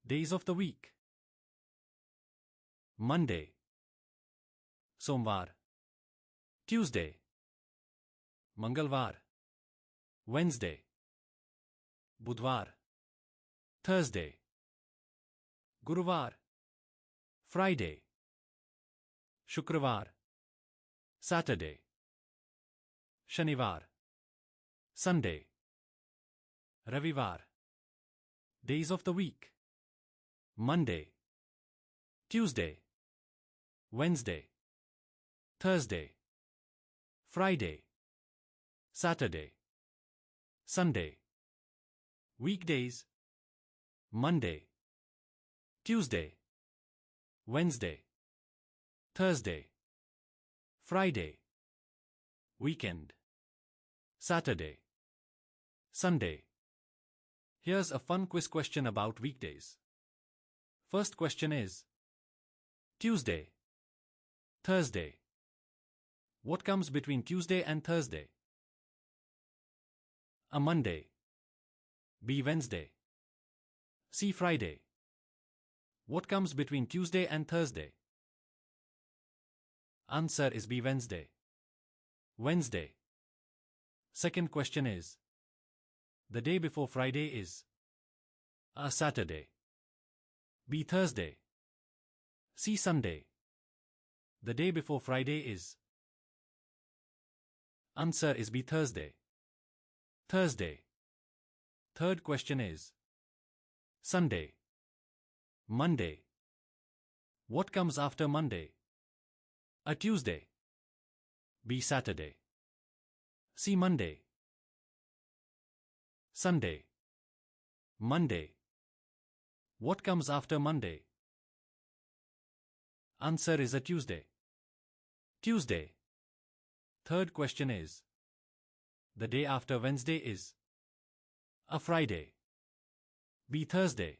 Days of the week. Monday, Somvar. Tuesday, Mangalvar. Wednesday, Budvar. Thursday, Guruvar. Friday, Shukravar. Saturday, Shanivar. Sunday, Ravivar. Days of the week. Monday, Tuesday, Wednesday, Thursday, Friday, Saturday, Sunday. Weekdays. Monday, Tuesday, Wednesday, Thursday, Friday. Weekend. Saturday, Sunday. Here's a fun quiz question about weekdays. First question is Tuesday, Thursday. What comes between Tuesday and Thursday? A. Monday. B. Wednesday. C. Friday. What comes between Tuesday and Thursday? Answer is B. Wednesday. Wednesday. Second question is the day before Friday is A. Saturday. B. Thursday. C. Sunday. The day before Friday is. Answer is B. Thursday. Thursday. Third question is Sunday. Monday. What comes after Monday? A. Tuesday. B. Saturday. C. Monday. Sunday. Monday. What comes after Monday? Answer is a Tuesday. Tuesday. Third question is the day after Wednesday is. A. Friday. B. Thursday.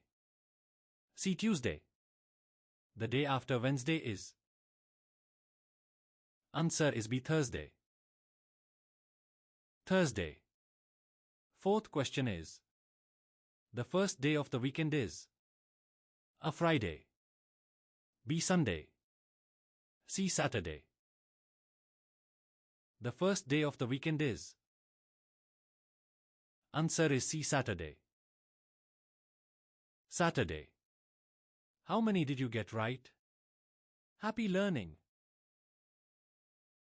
C. Tuesday. The day after Wednesday is. Answer is B. Thursday. Thursday. Fourth question is the first day of the weekend is. A. Friday. B. Sunday. C. Saturday. The first day of the weekend is. Answer is C. Saturday. Saturday. How many did you get right? Happy learning!